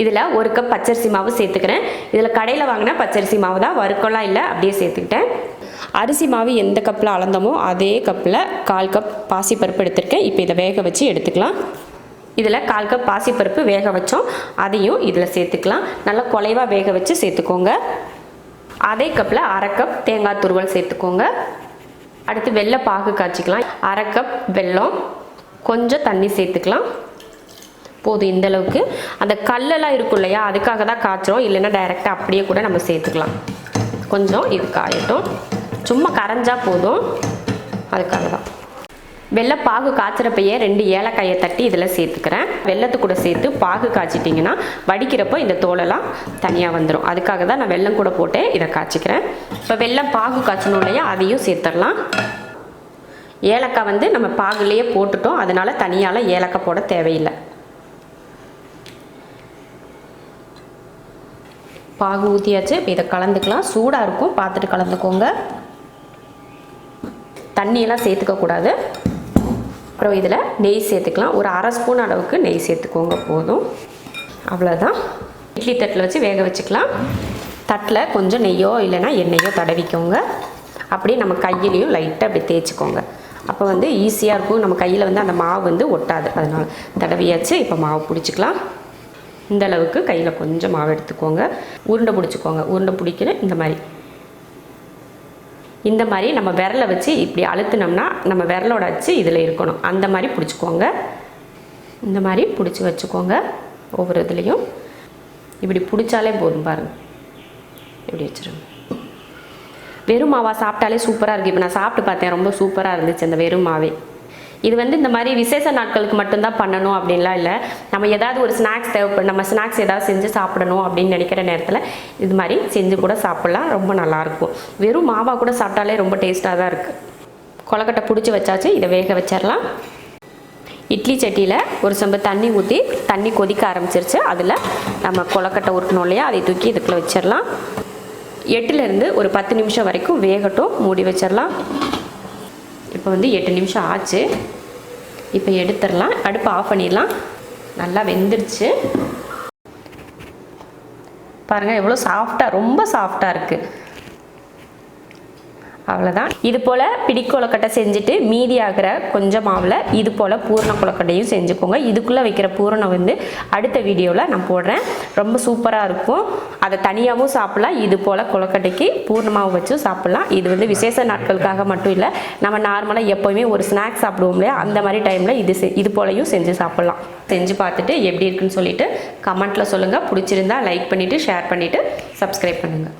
இதில் 1 கப் பச்சரிசி மாவு சேர்த்துக்கிறேன். இதில் கடையில் வாங்கினா பச்சரிசி மாவு தான், வறுக்கலாம் இல்லை, அப்படியே சேர்த்துக்கிட்டேன். அரிசி மாவு எந்த கப்பில் அளந்தோமோ அதே கப்பில் 1/4 கப் பாசிப்பருப்பு எடுத்திருக்கேன். இப்போ இதை வேக வச்சு எடுத்துக்கலாம். இதில் 1/4 கப் பாசிப்பருப்பு வேக வச்சோம், அதையும் இதில் சேர்த்துக்கலாம். நல்லா குலைவாக வேக வச்சு சேர்த்துக்கோங்க. அதே கப்பில் 1/2 கப் தேங்காய் துருவல் சேர்த்துக்கோங்க. அடுத்து வெள்ளை பாகு காய்ச்சிக்கலாம். 1/2 கப் வெல்லம், கொஞ்சம் தண்ணி சேர்த்துக்கலாம். போதும் இந்த அளவுக்கு. அந்த கல்லெல்லாம் இருக்கும் இல்லையா, அதுக்காக தான் காய்ச்சோம், இல்லைன்னா டைரெக்டாக அப்படியே கூட நம்ம சேர்த்துக்கலாம். கொஞ்சம் இது காயட்டும், சும்மா கரைஞ்சா போதும், அதுக்காக தான். வெள்ளை பாகு காய்ச்சிறப்பையே 2 ஏலக்காயை தட்டி இதில் சேர்த்துக்கிறேன். வெள்ளத்து கூட சேர்த்து பாகு காய்ச்சிட்டிங்கன்னா வடிக்கிறப்போ இந்த தோலெல்லாம் தனியாக வந்துடும். அதுக்காக தான் நான் வெல்லம் கூட போட்டு இதை காய்ச்சிக்கிறேன். இப்போ வெல்லம் பாகு காய்ச்சணும் இல்லையா, அதையும் சேர்த்துடலாம். ஏலக்காய் நம்ம பாகுலேயே போட்டுட்டோம், அதனால தனியால் ஏலக்காய் போட தேவையில்லை. பாகு ஊற்றியாச்சு. இப்போ இதை கலந்துக்கலாம். சூடாக இருக்கும், பார்த்துட்டு கலந்துக்கோங்க. தண்ணியெல்லாம் சேர்த்துக்கக்கூடாது. அப்புறம் இதில் நெய் சேர்த்துக்கலாம். ஒரு 1/2 ஸ்பூன் அளவுக்கு நெய் சேர்த்துக்கோங்க, போதும். அவ்வளோதான். இட்லி தட்டில் வச்சு வேக வச்சுக்கலாம். தட்டில் கொஞ்சம் நெய்யோ இல்லைன்னா எண்ணெயோ தடவிக்கோங்க. அப்படியே நம்ம கையிலையும் லைட்டாக அப்படி தேய்ச்சிக்கோங்க. அப்போ ஈஸியாக இருக்கும். நம்ம கையில் அந்த மாவு ஒட்டாது, அதனால் தடவியாச்சு. இப்போ மாவு பிடிச்சிக்கலாம். இந்த அளவுக்கு கையில் கொஞ்சம் மாவு எடுத்துக்கோங்க. உருண்டை பிடிச்சிக்கோங்க. உருண்டை பிடிக்கணும் இந்த மாதிரி நம்ம விரலை வச்சு இப்படி அழுத்தினோம்னா நம்ம விரலோட அச்சு இதில் இருக்கணும். அந்த மாதிரி பிடிச்சிக்கோங்க. இந்த மாதிரி பிடிச்சி வச்சுக்கோங்க. ஒவ்வொரு இதுலேயும் இப்படி பிடிச்சாலே போதும். பாருங்கள், இப்படி வச்சுருங்க. வெறும் மாவாக சாப்பிட்டாலே சூப்பராக இருக்குது. இப்போ நான் சாப்பிட்டு பார்த்தேன், ரொம்ப சூப்பராக இருந்துச்சு அந்த வெறும் மாவே. இது இந்த மாதிரி விசேஷ நாட்களுக்கு மட்டும்தான் பண்ணணும் அப்படின்லாம் இல்லை. நம்ம ஏதாவது ஒரு ஸ்நாக்ஸ் தேவைப்படும், நம்ம ஸ்நாக்ஸ் ஏதாவது செஞ்சு சாப்பிடணும் அப்படின்னு நினைக்கிற நேரத்தில் இது மாதிரி செஞ்சு கூட சாப்பிட்லாம். ரொம்ப நல்லாயிருக்கும். வெறும் மாவாக கூட சாப்பிட்டாலே ரொம்ப டேஸ்ட்டாக தான் இருக்குது. கொழுக்கட்டை பிடிச்சி வச்சாச்சு. இதை வேக வச்சிடலாம். இட்லி சட்டியில் ஒரு செம்பு தண்ணி ஊற்றி, தண்ணி கொதிக்க ஆரம்பிச்சிருச்சு. அதில் நம்ம கொழுக்கட்டை உருட்டணும் இல்லையா, அதை தூக்கி இதுக்குள்ளே வச்சிடலாம். 8லேருந்து ஒரு 10 நிமிஷம் வரைக்கும் வேகட்டும். மூடி வச்சிடலாம். இப்போ 8 நிமிஷம் ஆச்சு. இப்போ எடுத்துடலாம். அடுப்பை ஆஃப் பண்ணிடலாம். நல்லா வெந்துருச்சு. பாருங்கள் எவ்வளோ சாஃப்டாக, ரொம்ப சாஃப்டாக இருக்குது. அவ்வளோதான். இது போல் பிடி கொழுக்கட்டை செஞ்சுட்டு மீதி ஆகிற கொஞ்சம் மாவில் இது போல் பூரண கொழுக்கட்டையும் செஞ்சுக்கோங்க. இதுக்குள்ளே வைக்கிற பூரணம் அடுத்த வீடியோவில் நான் போடுறேன். ரொம்ப சூப்பராக இருக்கும். அதை தனியாகவும் சாப்பிட்லாம், இது போல் கொழுக்கட்டைக்கு பூர்ணமாகவும் வச்சும் சாப்பிட்லாம். இது விசேஷ நாட்களுக்காக மட்டும் இல்லை, நம்ம நார்மலாக எப்போயுமே ஒரு ஸ்நாக்ஸ் சாப்பிடுவோம் இல்லையா, அந்த மாதிரி டைமில் இது போலையும் செஞ்சு சாப்பிட்லாம். செஞ்சு பார்த்துட்டு எப்படி இருக்குன்னு சொல்லிவிட்டு கமெண்ட்டில் சொல்லுங்கள். பிடிச்சிருந்தா லைக் பண்ணிவிட்டு ஷேர் பண்ணிவிட்டு சப்ஸ்கிரைப் பண்ணுங்கள்.